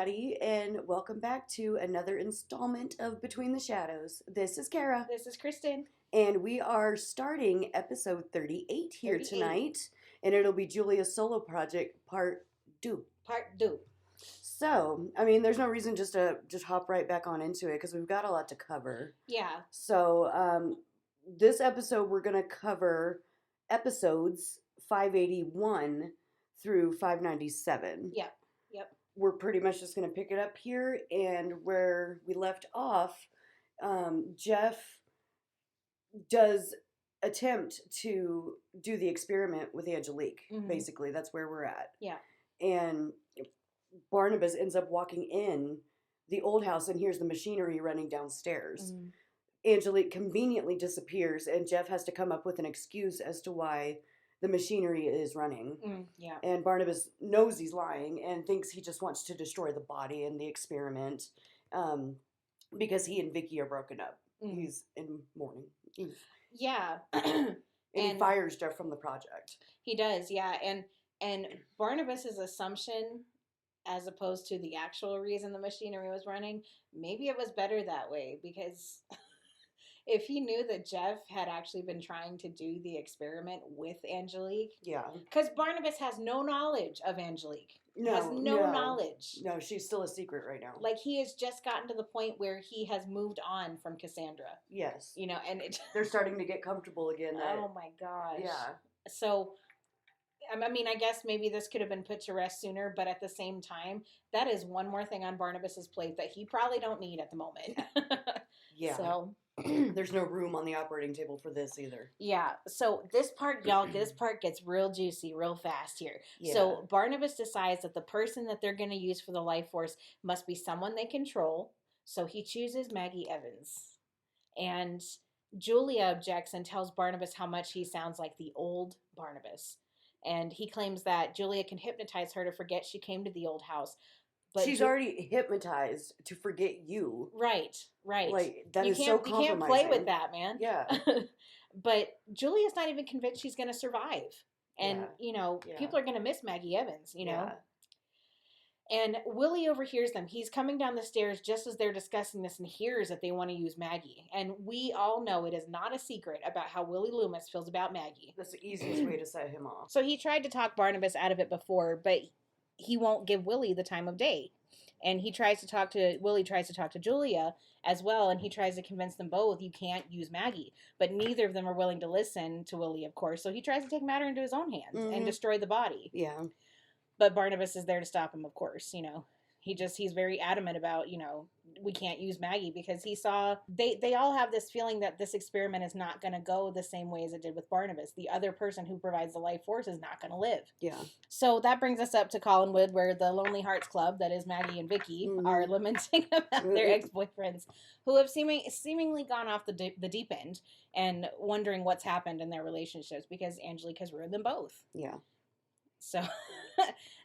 everybody, and welcome back to another installment of Between the Shadows. This is Kara, This is Kristen. and we are starting episode 38 here 38. tonight, and it'll be Julia's solo project part 2. Part 2. So, there's no reason just to hop right back on into it because we've got a lot to cover. Yeah. So, this episode we're going to cover episodes 581 through 597. Yep. We're pretty much just going to pick it up here, and where we left off, Jeff does attempt to do the experiment with Angelique. Mhm. Basically, that's where we're at. Yeah. And Barnabas ends up walking in the old house and hears the machinery running downstairs. Mhm. Angelique conveniently disappears, and Jeff has to come up with an excuse as to why the machinery is running. Yeah. And Barnabas knows he's lying and thinks he just wants to destroy the body in the experiment, because he and Vicky are broken up. He's in mourning. Yeah. And he fires Jeff from the project. He does, yeah. And Barnabas's assumption, as opposed to the actual reason the machinery was running, maybe it was better that way, because if he knew that Jeff had actually been trying to do the experiment with Angelique. Yeah. Because Barnabas has no knowledge of Angelique. No, has no knowledge. No, she's still a secret right now. Like, he has just gotten to the point where he has moved on from Cassandra. Yes. And they're starting to get comfortable again. Oh my gosh. Yeah. So, I guess maybe this could have been put to rest sooner, but at the same time, that is one more thing on Barnabas's plate that he probably don't need at the moment. Yeah. So there's no room on the operating table for this either. Yeah. So this part, y'all, this part gets real juicy real fast here. Yeah. So Barnabas decides that the person that they're going to use for the life force must be someone they control. So he chooses Maggie Evans. And Julia objects and tells Barnabas how much he sounds like the old Barnabas. And he claims that Julia can hypnotize her to forget she came to the old house. But she's already hypnotized to forget you. Right. Like, that is so compromising. You can't play with that, man. Yeah. But Julia's not even convinced she's going to survive. And, people are going to miss Maggie Evans, Yeah. And Willie overhears them. He's coming down the stairs just as they're discussing this and hears that they want to use Maggie. And we all know it is not a secret about how Willie Loomis feels about Maggie. That's the easiest way to set him off. So he tried to talk Barnabas out of it before, but he won't give Willie the time of day. And Willie tries to talk to Julia as well, and he tries to convince them both you can't use Maggie. But neither of them are willing to listen to Willie, of course. So he tries to take matter into his own hands and destroy the body. Yeah. But Barnabas is there to stop him, of course, He's very adamant about, we can't use Maggie, because he saw, they all have this feeling that this experiment is not going to go the same way as it did with Barnabas. The other person who provides the life force is not going to live. Yeah. So that brings us up to Collinwood, where the Lonely Hearts Club, that is Maggie and Vicky, are lamenting about their ex-boyfriends who have seemingly gone off the deep end and wondering what's happened in their relationships because Angelique has ruined them both. Yeah.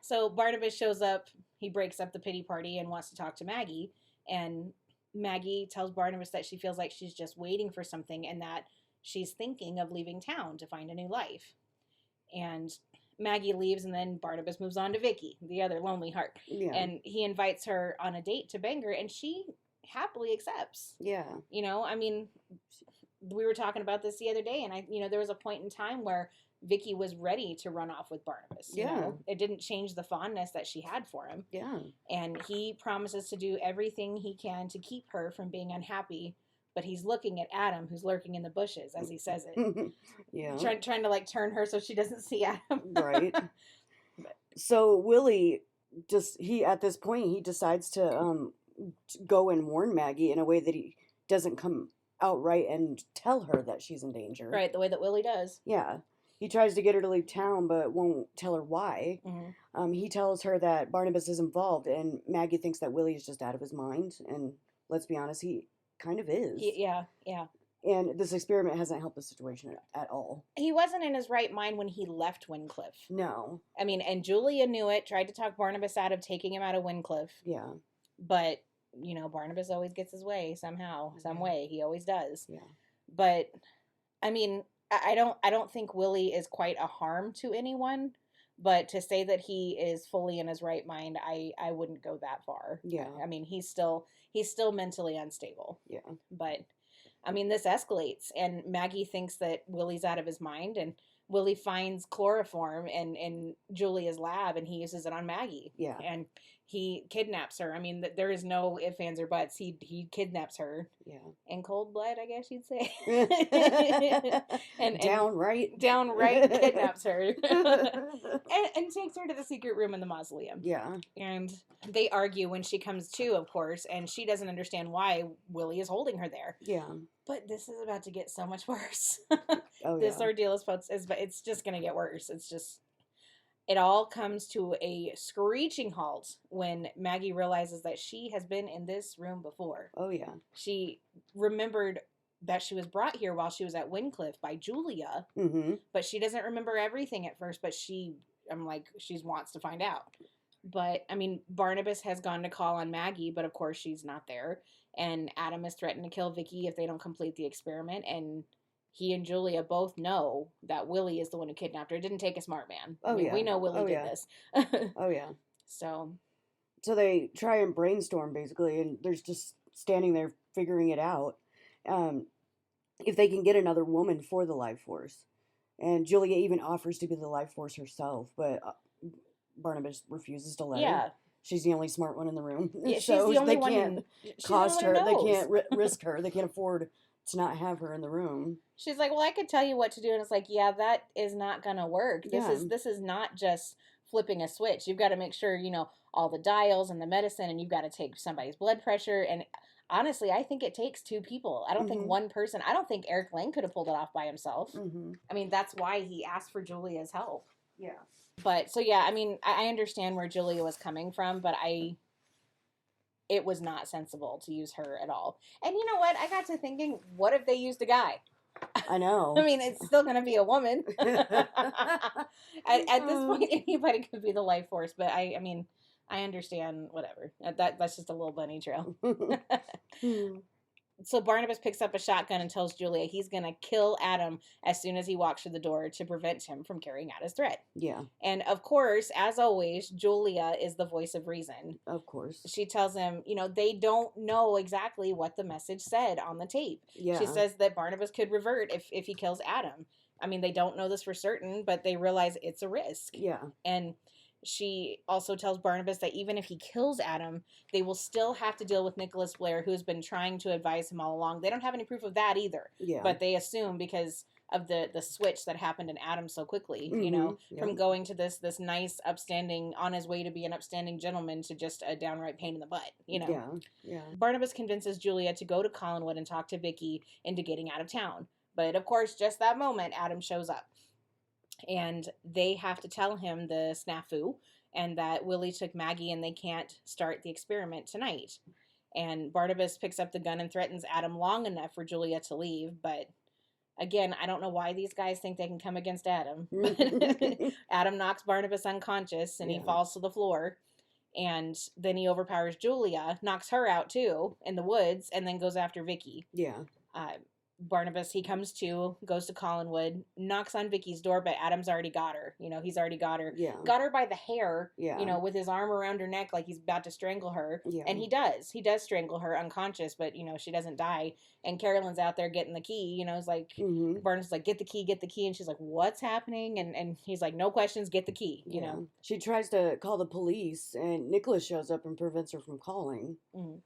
So Barnabas shows up, he breaks up the pity party and wants to talk to Maggie, and Maggie tells Barnabas that she feels like she's just waiting for something and that she's thinking of leaving town to find a new life. And Maggie leaves, and then Barnabas moves on to Vicky, the other lonely heart. Yeah. And he invites her on a date to Bangor, and she happily accepts. Yeah. We were talking about this the other day, and there was a point in time where Vicky was ready to run off with Barnabas. It didn't change the fondness that she had for him. Yeah. And he promises to do everything he can to keep her from being unhappy, but he's looking at Adam, who's lurking in the bushes, as he says it. Yeah. Trying to turn her so she doesn't see Adam. Right. So Willie at this point he decides to go and warn Maggie in a way that he doesn't come outright and tell her that she's in danger. Right, the way that Willie does. Yeah. He tries to get her to leave town, but won't tell her why. Mm-hmm. He tells her that Barnabas is involved, and Maggie thinks that Willie is just out of his mind. And let's be honest, he kind of is. Yeah. And this experiment hasn't helped the situation at all. He wasn't in his right mind when he left Wincliffe. No. And Julia knew it, tried to talk Barnabas out of taking him out of Wincliffe. Yeah. But, Barnabas always gets his way somehow, some way. He always does. Yeah. But, I don't think Willie is quite a harm to anyone, But to say that he is fully in his right mind, I wouldn't go that far. Yeah. I mean, he's still mentally unstable. Yeah. But I mean, this escalates, and Maggie thinks that Willie's out of his mind, and Willie finds chloroform in Julia's lab, and he uses it on Maggie. Yeah. And he kidnaps her. I mean, there is no ifs, ands, or buts. He kidnaps her Yeah. in cold blood, I guess you'd say. and Downright. downright kidnaps her and takes her to the secret room in the mausoleum. Yeah. And they argue when she comes to, of course, and she doesn't understand why Willie is holding her there. Yeah. But this is about to get so much worse. Oh, This yeah. ordeal it's just going to get worse. It's just, it all comes to a screeching halt when Maggie realizes that she has been in this room before. Oh, yeah. She remembered that she was brought here while she was at Wyncliffe by Julia, Mm-hmm. but she doesn't remember everything at first, but I'm like, she wants to find out. But, I mean, Barnabas has gone to call on Maggie, but of course she's not there. And Adam has threatened to kill Vicky if they don't complete the experiment. And he and Julia both know that Willie is the one who kidnapped her. It didn't take a smart man. Oh, I mean, yeah. we know Willie Oh, did yeah. this. Oh, yeah. So, So they try and brainstorm, basically, and there's just standing there figuring it out. If they can get another woman for the Life Force. And Julia even offers to be the Life Force herself, but Barnabas refuses to let her. yeah. She's the only smart one in the room. Yeah, she's so the only they one can't she's the cost only her. one who They knows. can't risk her. They can't afford to not have her in the room. She's like, well, I could tell you what to do. And it's like, yeah, that is not going to work. Yeah. This is not just flipping a switch. You've got to make sure, all the dials and the medicine, and you've got to take somebody's blood pressure. And honestly, I think it takes two people. I don't think Mhm. one person, I don't think Eric Lang could have pulled it off by himself. Mm-hmm. I mean, that's why he asked for Julia's help. Yeah. But so, yeah, I mean, I understand where Julia was coming from, but it was not sensible to use her at all. And you know what? I got to thinking, what if they used a guy? I know. I mean, it's still going to be a woman. At this point, anybody could be the Life Force, but I mean, I understand, whatever. That's just a little bunny trail. So Barnabas picks up a shotgun and tells Julia he's going to kill Adam as soon as he walks through the door to prevent him from carrying out his threat. Yeah, And of course, as always, Julia is the voice of reason. of course. She tells him, they don't know exactly what the message said on the tape. Yeah. She says that Barnabas could revert if he kills Adam. I mean, they don't know this for certain, but they realize it's a risk. Yeah. And she also tells Barnabas that even if he kills Adam, they will still have to deal with Nicholas Blair, who has been trying to advise him all along. They don't have any proof of that either, Yeah. but they assume because of the switch that happened in Adam so quickly, Yeah. from going to this nice, upstanding, on his way to be an upstanding gentleman to just a downright pain in the butt, Yeah. Yeah. Barnabas convinces Julia to go to Collinwood and talk to Vicky into getting out of town. But of course, just that moment, Adam shows up. And they have to tell him the snafu and that Willie took Maggie and they can't start the experiment tonight. And Barnabas picks up the gun and threatens Adam long enough for Julia to leave. But again, I don't know why these guys think they can come against Adam. Adam knocks Barnabas unconscious and he Yeah. falls to the floor. And then he overpowers Julia, knocks her out too in the woods, and then goes after Vicky. Yeah. Barnabas, he comes to, goes to Collinwood, knocks on Vicky's door, but Adam's already got her. He's already got her. Yeah. Got her by the hair, Yeah. with his arm around her neck like he's about to strangle her. Yeah. And he does. He does strangle her unconscious, but, she doesn't die. And Carolyn's out there getting the key, it's like, Mm-hmm. Barnabas is like, get the key. And she's like, what's happening? And he's like, no questions, get the key, Yeah. She tries to call the police, and Nicholas shows up and prevents her from calling. Mhm.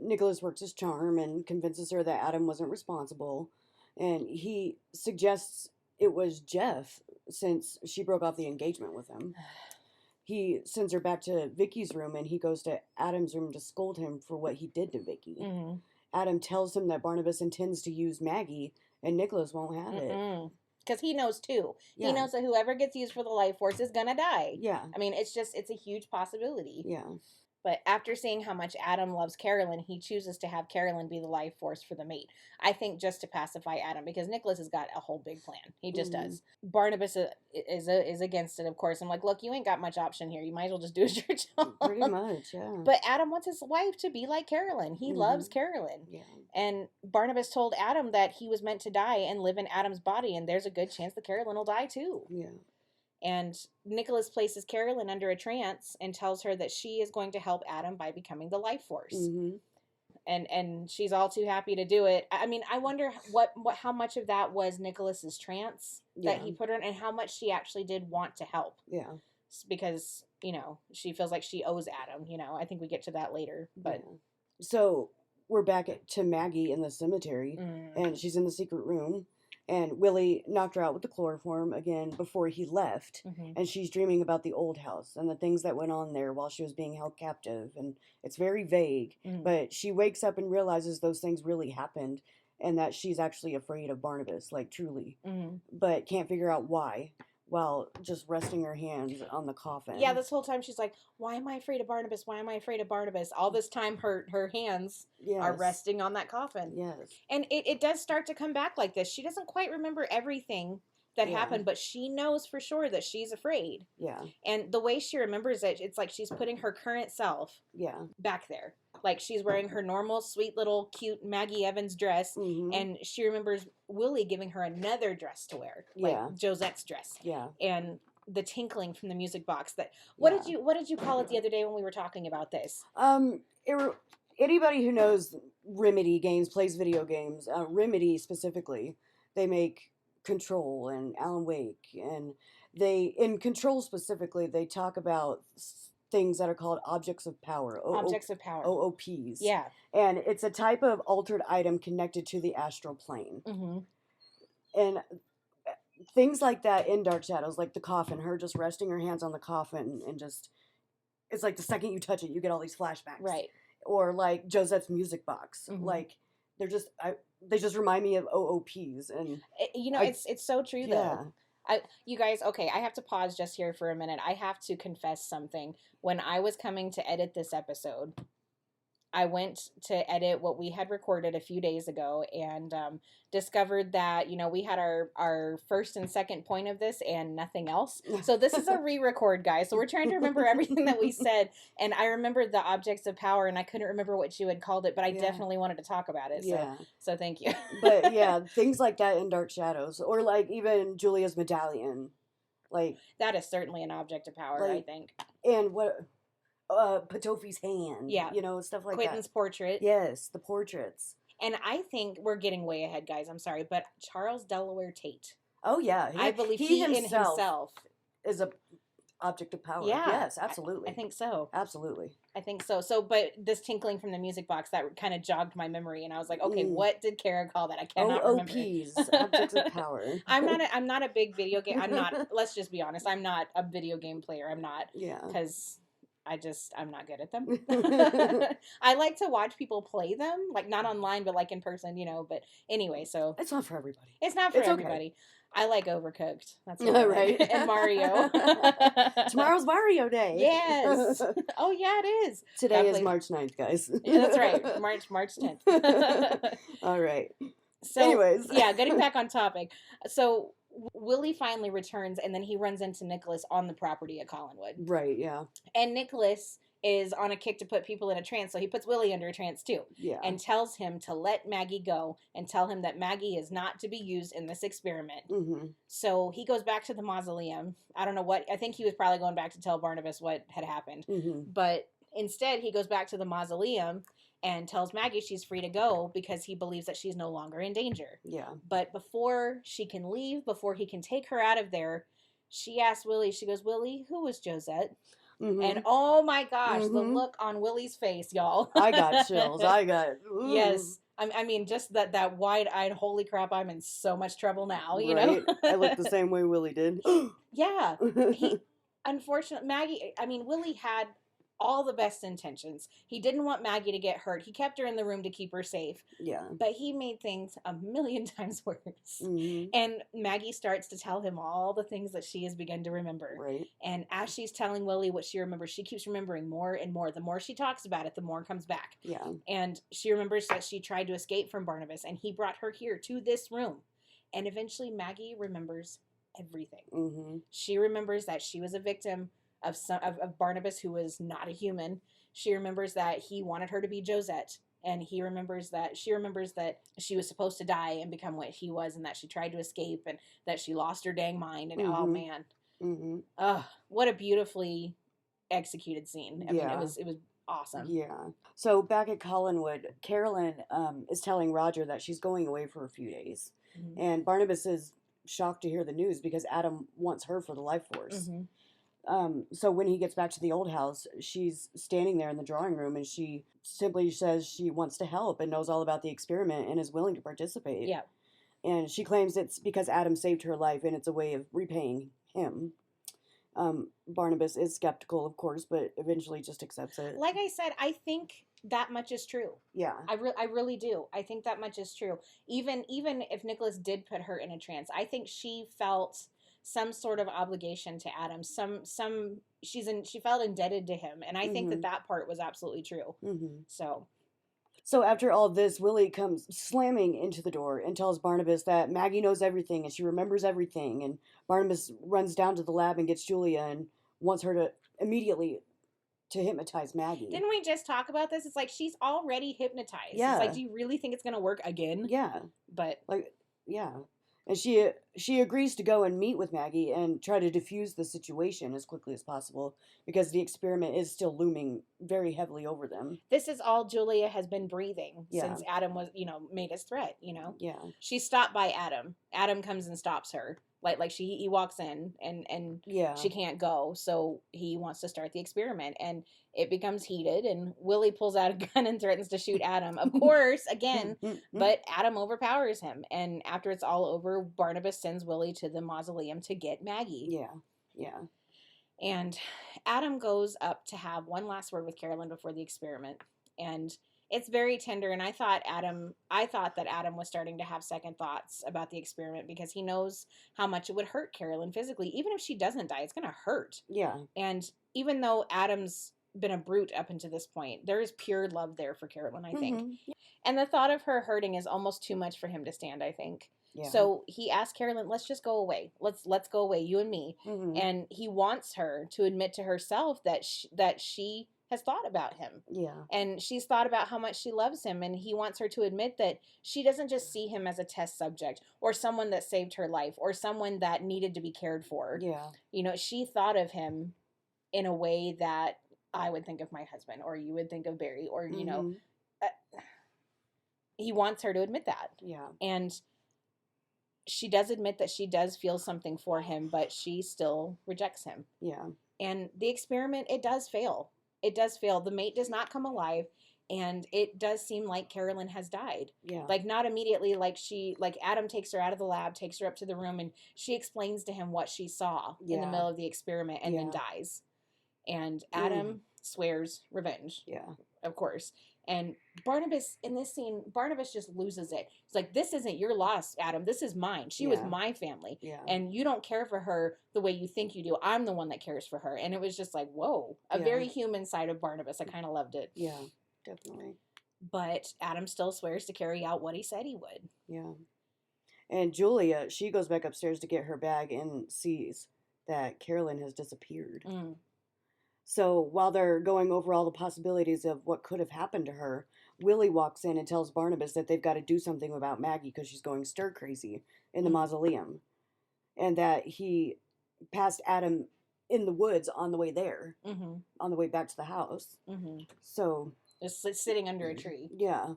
Nicholas works his charm and convinces her that Adam wasn't responsible, and he suggests it was Jeff since she broke off the engagement with him. He sends her back to Vicky's room, and he goes to Adam's room to scold him for what he did to Vicky. Mm-hmm. Adam tells him that Barnabas intends to use Maggie, and Nicholas won't have it. Because he knows too. Yeah. He knows that whoever gets used for the Life Force is gonna die. Yeah. I mean, it's a huge possibility. Yeah. But after seeing how much Adam loves Carolyn, he chooses to have Carolyn be the Life Force for the mate. I think just to pacify Adam, because Nicholas has got a whole big plan. He just Mhm. does. Barnabas is against it, of course. I'm like, look, you ain't got much option here. You might as well just do as your job. Pretty much, yeah. But Adam wants his wife to be like Carolyn. He loves Mhm. Carolyn. Yeah. And Barnabas told Adam that he was meant to die and live in Adam's body, and there's a good chance that Carolyn will die too. Yeah. And Nicholas places Carolyn under a trance and tells her that she is going to help Adam by becoming the life force. Mm-hmm. And she's all too happy to do it. I mean, I wonder what how much of that was Nicholas's trance that Yeah. he put her in, and how much she actually did want to help. Yeah. Because, you know, she feels like she owes Adam, you know. I think we get to that later, but Yeah. So we're back to Maggie in the cemetery, mm, and she's in the secret room, and Willie knocked her out with the chloroform again before he left, mhm. and she's dreaming about the old house and the things that went on there while she was being held captive, and it's very vague, Mhm. but she wakes up and realizes those things really happened, and that she's actually afraid of Barnabas, like truly, Mhm. but can't figure out why, while just resting her hands on the coffin. Yeah, this whole time she's like, why am I afraid of Barnabas? Why am I afraid of Barnabas? All this time her hands are Yes. resting on that coffin. Yes. And it does start to come back like this. She doesn't quite remember everything that Yeah. happened, but she knows for sure that she's afraid. Yeah. And the way she remembers it, it's like she's putting her current self Yeah. back there. Like she's wearing her normal, sweet little cute Maggie Evans dress, Mm-hmm. and she remembers Willie giving her another dress to wear, like Yeah. Josette's dress, Yeah. and the tinkling from the music box. That what did you call it the other day when we were talking about this? Anybody who knows Remedy games, plays video games, Remedy specifically, they make Control and Alan Wake, and in Control specifically, they talk about things that are called objects of power, Objects of power. OOPs. Yeah. And it's a type of altered item connected to the astral plane. Mm-hmm. And things like that in Dark Shadows, like the coffin, her just resting her hands on the coffin and just, it's like the second you touch it, you get all these flashbacks. Right. Or like Josette's music box. Mhm. Like they just remind me of OOPs, and you know, it's so true yeah. though. You guys, okay, I have to pause just here for a minute. I have to confess something. When I was coming to edit this episode, I went to edit what we had recorded a few days ago, and discovered that, you know, we had our first and second point of this and nothing else. So this is a re-record, guys. So we're trying to remember everything that we said, and I remembered the objects of power, and I couldn't remember what you had called it, but I Yeah. definitely wanted to talk about it. Yeah. So thank you. But yeah, things like that in Dark Shadows, or like even Julia's medallion, like That is certainly an object of power, I Like, think. and what Patofi's hand, Yeah. you know, stuff like Quentin's that. portrait. Yes, the portraits. And I think we're getting way ahead, guys. I'm sorry, but Charles Delaware Tate. Oh yeah, I believe he in himself is a object of power. Yeah, Yes, absolutely. I think so. Absolutely. I think so. So, but this tinkling from the music box, that kind of jogged my memory, and I was like, okay, what did Kara call that? I cannot remember. OOPs, objects of power. I'm not a big video game. I'm not. Let's just be honest. I'm not a video game player. I'm not. Yeah. Because I'm not good at them. I like to watch people play them, like not online, but like in person, you know. But anyway, so It's not for everybody. it's not for It's okay. everybody. I like Overcooked. That's what I like. Right. And Mario. Tomorrow's Mario Day. Yes. Oh yeah, it is. Today That is plays- March 9th, guys. Yeah, that's right. March 10th. All right. So, Anyways. yeah, getting back on topic. So Willie finally returns, and then he runs into Nicholas on the property at Collinwood. Right, yeah. And Nicholas is on a kick to put people in a trance, so he puts Willie under a trance too, Yeah. and tells him to let Maggie go and tell him that Maggie is not to be used in this experiment. Mm-hmm. So he goes back to the mausoleum. I don't know what, I think he was probably going back to tell Barnabas what had happened. Mm-hmm. But instead, he goes back to the mausoleum and tells Maggie she's free to go because he believes that she's no longer in danger. Yeah. But before she can leave, before he can take her out of there, she asks Willie, she goes, Willie, who was Josette? Mm-hmm. And oh my gosh, the Mhm. look on Willie's face, y'all. I got chills. Ooh. Yes. I mean, just that wide-eyed, holy crap, I'm in so much trouble now, you Right? know? I look the same way Willie did. Yeah. Unfortunately, Willie had all the best intentions. He didn't want Maggie to get hurt. He kept her in the room to keep her safe. Yeah. But he made things a million times worse. Mm-hmm. And Maggie starts to tell him all the things that she has begun to remember. Right. And as she's telling Willie what she remembers, she keeps remembering more and more. The more she talks about it, the more it comes back. Yeah. And she remembers that she tried to escape from Barnabas, and he brought her here to this room. And eventually Maggie remembers everything. Mm-hmm. She remembers that she was a victim of Barnabas, who was not a human. She remembers that he wanted her to be Josette. And she remembers that she was supposed to die and become what he was, and that she tried to escape, and that she lost her dang mind. And oh Mhm. man, Mhm. Ugh, what a beautifully executed scene. I mean, Yeah. it was awesome. Yeah. So back at Collinwood, Carolyn is telling Roger that she's going away for a few days. Mhm. And Barnabas is shocked to hear the news because Adam wants her for the life force. Mhm. So when he gets back to the old house, she's standing there in the drawing room and she simply says she wants to help and knows all about the experiment and is willing to participate. Yeah. And she claims it's because Adam saved her life and it's a way of repaying him. Barnabas is skeptical, of course, but eventually just accepts it. Like I said, I think that much is true. Yeah. I really do. I think that much is true. Even if Nicholas did put her in a trance, I think she felt some sort of obligation to Adam. She felt indebted to him, and I think Mhm. that part was absolutely true. Mhm. So So after all this, Willie comes slamming into the door and tells Barnabas that Maggie knows everything and she remembers everything. And Barnabas runs down to the lab and gets Julia and wants her to immediately to hypnotize Maggie. didn't we just talk about this? It's like she's already hypnotized. Yeah. It's like, do you really think it's gonna work again? Yeah. But Like, yeah. And she agrees to go and meet with Maggie and try to diffuse the situation as quickly as possible because the experiment is still looming very heavily over them. this is all Julia has been breathing Yeah. since Adam was, made his threat, Yeah. She stopped by Adam. Adam comes and stops her. Like he walks in and Yeah. she can't go, so he wants to start the experiment and it becomes heated and Willie pulls out a gun and threatens to shoot Adam. Of course, again, but Adam overpowers him and after it's all over, Barnabas sends Willie to the mausoleum to get Maggie. Yeah. Yeah. And Adam goes up to have one last word with Carolyn before the experiment. And it's very tender. And I thought that Adam was starting to have second thoughts about the experiment because he knows how much it would hurt Carolyn physically. Even if she doesn't die, it's going to hurt. Yeah. And even though Adam's been a brute up until this point, there is pure love there for Carolyn, I think. Mhm. And the thought of her hurting is almost too much for him to stand, I think. Yeah. So he asked Carolyn, "Let's just go away. Let's go away, you and me." Mhm. And he wants her to admit to herself that she has thought about him. Yeah. And she's thought about how much she loves him, and he wants her to admit that she doesn't just see him as a test subject or someone that saved her life or someone that needed to be cared for. Yeah. She thought of him in a way that I would think of my husband or you would think of Barry or Mhm. he wants her to admit that. Yeah. And she does admit that she does feel something for him, but she still rejects him. Yeah. And the experiment, it does fail. It does fail. The mate does not come alive, and it does seem like Carolyn has died. Yeah. Like not immediately, like Adam takes her out of the lab, takes her up to the room, and she explains to him what she saw in the Yeah. middle of the experiment and then Yeah. dies. And Adam swears revenge, Yeah. of course. And Barnabas, in this scene, Barnabas just loses it. It's like, this isn't your loss, Adam. This is mine. She was Yeah. my family. Yeah. And you don't care for her the way you think you do. I'm the one that cares for her. And it was just like, whoa, a Yeah. very human side of Barnabas. I kind of loved it. Yeah. Definitely. But Adam still swears to carry out what he said he would. Yeah. And Julia, she goes back upstairs to get her bag and sees that Carolyn has disappeared. Mm. So while they're going over all the possibilities of what could have happened to her, Willie walks in and tells Barnabas that they've got to do something about Maggie because she's going stir crazy in the mausoleum. And that he passed Adam in the woods on the way there, Mm-hmm. on the way back to the house. Mm-hmm. So, Just sitting under a tree. yeah.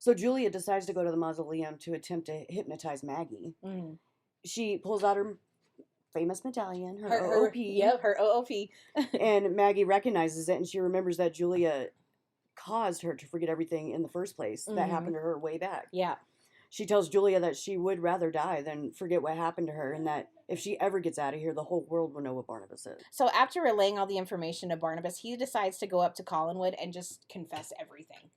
So Julia decides to go to the mausoleum to attempt to hypnotize Maggie. Mm. She pulls out her famous medallion, her OOP. Yep, her OOP. And Maggie recognizes it and she remembers that Julia caused her to forget everything in the first place that Mhm. happened to her way back. Yeah. She tells Julia that she would rather die than forget what happened to her and that if she ever gets out of here, the whole world will know what Barnabas is. So after relaying all the information to Barnabas, he decides to go up to Collinwood and just confess everything.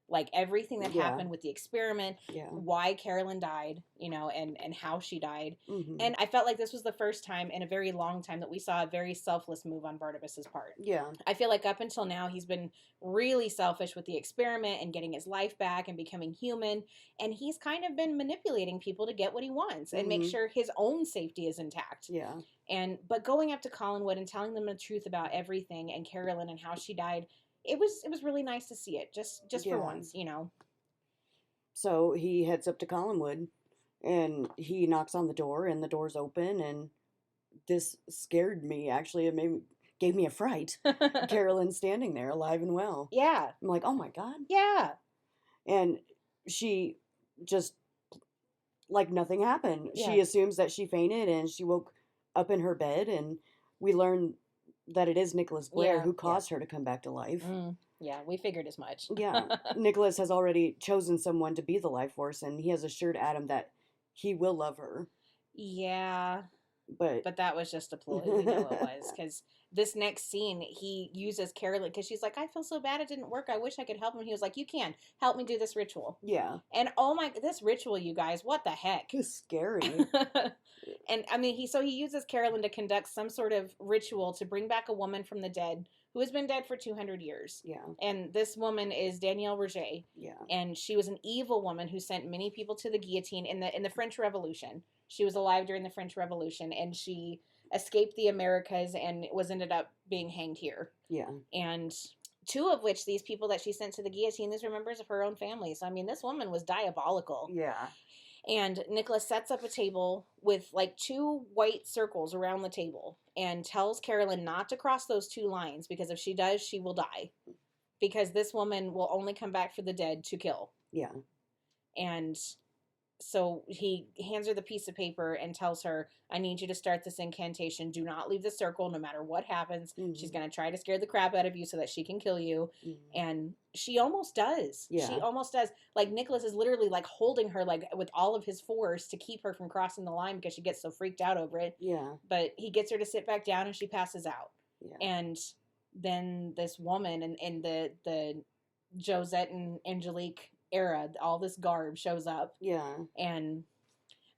Like everything that Yeah. happened with the experiment, Yeah. why Carolyn died, and how she died. Mm-hmm. And I felt like this was the first time in a very long time that we saw a very selfless move on Barnabas's part. Yeah. I feel like up until now, he's been really selfish with the experiment and getting his life back and becoming human. And he's kind of been manipulating people to get what he wants and make Mhm. sure his own safety is intact. Yeah. But going up to Collinwood and telling them the truth about everything and Carolyn and how she died, it was really nice to see it just for Yeah. once. So he heads up to Collinwood and he knocks on the door and the door's open and this scared me. Actually, gave me a fright. Carolyn standing there alive and well. Yeah. I'm like, oh my God. Yeah. And she just, like nothing happened. Yeah. She assumes that she fainted and she woke up in her bed, and we learn that it is Nicholas Blair Yeah, who yeah. caused her to come back to life. Yeah, we figured as much. Yeah. Nicholas has already chosen someone to be the life force, and he has assured Adam that he will love her. Yeah. But that was just a ploy. We know it was. Because this next scene, he uses Carolyn, because she's like, I feel so bad it didn't work. I wish I could help him. He was like, you can. Help me do this ritual. yeah, And oh my, this ritual, you guys, what the heck? it's scary. And I mean, he uses Carolyn to conduct some sort of ritual to bring back a woman from the dead who has been dead for 200 years. Yeah, And this woman is Danielle Roget. yeah, And she was an evil woman who sent many people to the guillotine in the French Revolution. She was alive during the French Revolution, and she escaped the Americas and ended up being hanged here. yeah. And two of which, these people that she sent to the guillotine, these were members of her own family. So I mean, this woman was diabolical. Yeah. And Nicholas sets up a table with like 2 white circles around the table and tells Carolyn not to cross those 2 lines, because if she does, she will die. Because this woman will only come back for the dead to kill. Yeah. And so he hands her the piece of paper and tells her, I need you to start this incantation. Do not leave the circle no matter what happens. Mhm. She's going to try to scare the crap out of you so that she can kill you. Mhm. And she almost does. Yeah. She almost does. Like, Nicholas is literally like holding her like with all of his force to keep her from crossing the line because she gets so freaked out over it. Yeah. But he gets her to sit back down and she passes out. Yeah. And then this woman in the Josette and Angelique era, all this garb shows up Yeah. and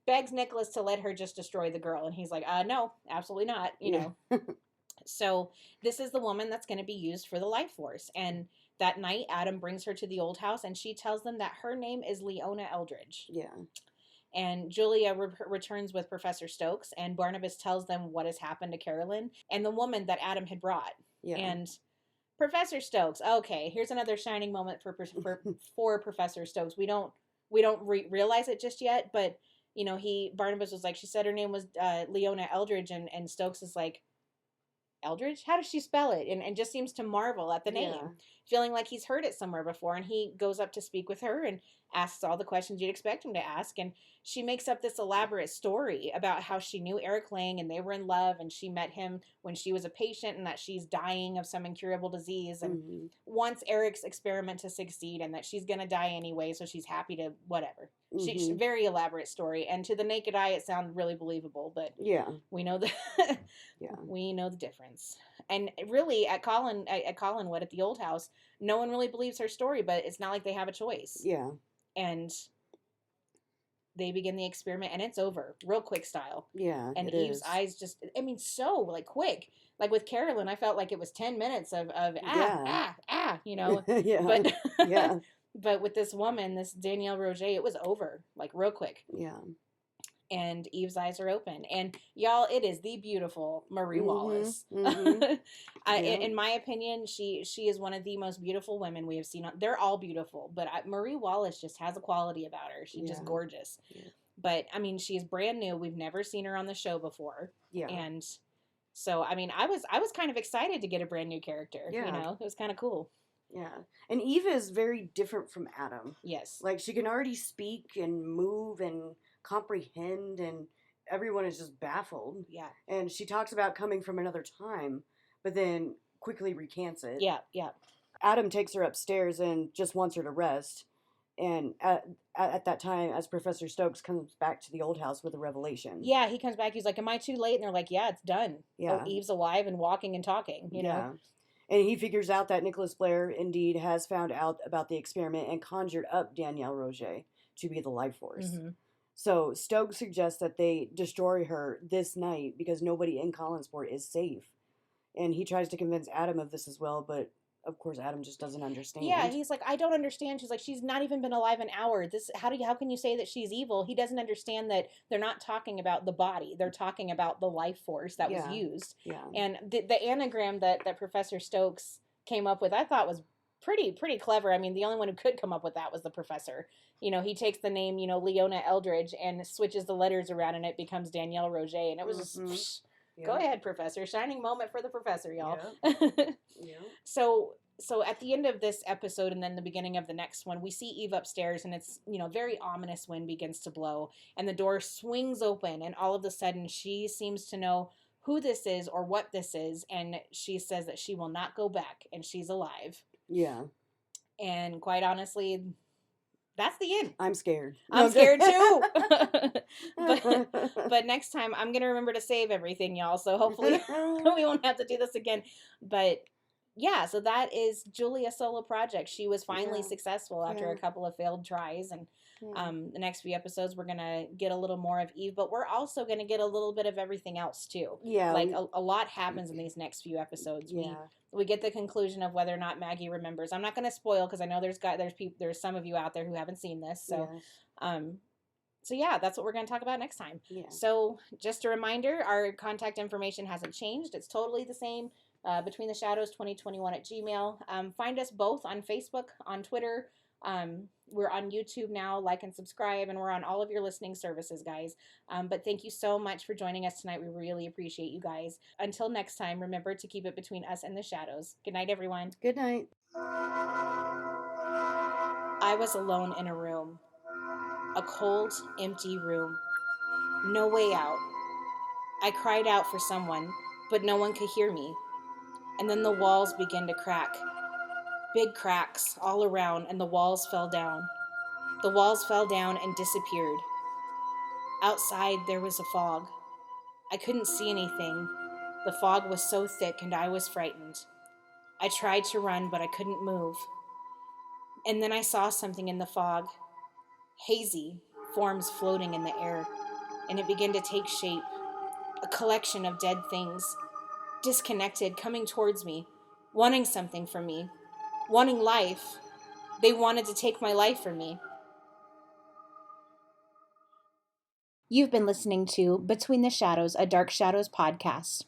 begs Nicholas to let her just destroy the girl. And he's like, no, absolutely not, you Yeah. know. So this is the woman that's going to be used for the life force. And that night, Adam brings her to the old house, and she tells them that her name is Leona Eldridge. Yeah. And Julia returns with Professor Stokes, and Barnabas tells them what has happened to Carolyn and the woman that Adam had brought. Yeah. And Professor Stokes, okay, here's another shining moment for Professor Stokes. We don't realize it just yet, but you know, Barnabas was like, she said her name was Leona Eldridge, and Stokes is like, Eldridge? How does she spell it? And just seems to marvel at the name, Yeah. feeling like he's heard it somewhere before. And he goes up to speak with her and asks all the questions you'd expect him to ask. And she makes up this elaborate story about how she knew Eric Lang and they were in love, and she met him when she was a patient, and that she's dying of some incurable disease and Mhm. wants Eric's experiment to succeed, and that she's going to die anyway, so she's happy to whatever. She Mhm. very elaborate story, and to the naked eye it sounded really believable, but Yeah. we know the Yeah. we know the difference. And really at Collinwood at the old house, no one really believes her story, but it's not like they have a choice. Yeah. And they begin the experiment, and it's over real quick style. Yeah. And it Eve's is. eyes just, I mean, so like quick. Like with Carolyn, I felt like it was 10 minutes of you know. Yeah. But Yeah. but with this woman, this Danielle Roget, it was over like real quick. Yeah. And Eve's eyes are open. And y'all, it is the beautiful Marie Mhm, Wallace. mhm. Yeah. In my opinion, she is one of the most beautiful women we have seen. They're all beautiful, but Marie Wallace just has a quality about her. She's just Yeah. gorgeous. Yeah. But I mean, she's brand new. We've never seen her on the show before. Yeah. And so, I mean, I was kind of excited to get a brand new character. Yeah. You know, it was kind of cool. Yeah. And Eve is very different from Adam. Yes. Like, she can already speak and move and comprehend, and everyone is just baffled. Yeah. And she talks about coming from another time, but then quickly recants it. Yeah. Yeah. Adam takes her upstairs and just wants her to rest. And at that time, as Professor Stokes comes back to the old house with a revelation. Yeah, he comes back. He's like, "Am I too late?" And they're like, "Yeah, it's done. Yeah. Oh, Eve's alive and walking and talking." You know. Yeah. And he figures out that Nicholas Blair indeed has found out about the experiment and conjured up Danielle Roget to be the life force. Mhm. So Stokes suggests that they destroy her this night because nobody in Collinsport is safe. And he tries to convince Adam of this as well, but of course Adam just doesn't understand. Yeah, he's like, "I don't understand." She's like, "She's not even been alive an hour. This how can you say that she's evil?" He doesn't understand that they're not talking about the body. They're talking about the life force that Yeah. was used. Yeah. And the anagram that Professor Stokes came up with, I thought was pretty clever. I mean, the only one who could come up with that was the professor. You know, he takes the name, Leona Eldridge, and switches the letters around, and it becomes Danielle Roget. And it was just, Go ahead, Professor. Shining moment for the professor, y'all. Yeah. So at the end of this episode and then the beginning of the next one, we see Eve upstairs, and it's, very ominous wind begins to blow, and the door swings open, and all of a sudden she seems to know who this is or what this is, and she says that she will not go back, and she's alive. Yeah. And quite honestly, that's the end. I'm scared. I'm scared too. but next time I'm going to remember to save everything, y'all. So hopefully we won't have to do this again. But yeah, so that is Julia's solo project. She was finally successful after a couple of failed tries. And the next few episodes, we're going to get a little more of Eve, but we're also going to get a little bit of everything else too. Yeah. Like a lot happens in these next few episodes. Yeah. We get the conclusion of whether or not Maggie remembers. I'm not going to spoil because I know there's some of you out there who haven't seen this. So, so yeah, that's what we're going to talk about next time. Yeah. So just a reminder, our contact information hasn't changed. It's totally the same. Between the Shadows 2021 at Gmail. Find us both on Facebook, on Twitter. We're on YouTube now. Like and subscribe, and we're on all of your listening services, guys. But thank you so much for joining us tonight. We really appreciate you guys. Until next time, remember to keep it between us and the shadows. Good night, everyone. Good night. I was alone in a room. A cold, empty room. No way out. I cried out for someone, but no one could hear me. And then the walls began to crack. Big cracks all around, and the walls fell down. The walls fell down and disappeared. Outside, there was a fog. I couldn't see anything. The fog was so thick, and I was frightened. I tried to run, but I couldn't move. And then I saw something in the fog. Hazy forms floating in the air, and it began to take shape. A collection of dead things. Disconnected, coming towards me, wanting something from me, wanting life. They wanted to take my life from me. You've been listening to Between the Shadows, a Dark Shadows podcast.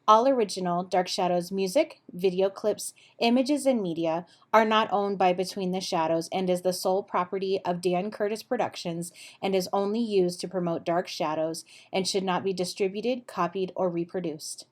All original Dark Shadows music, video clips, images, and media are not owned by Between the Shadows and is the sole property of Dan Curtis Productions and is only used to promote Dark Shadows and should not be distributed, copied, or reproduced.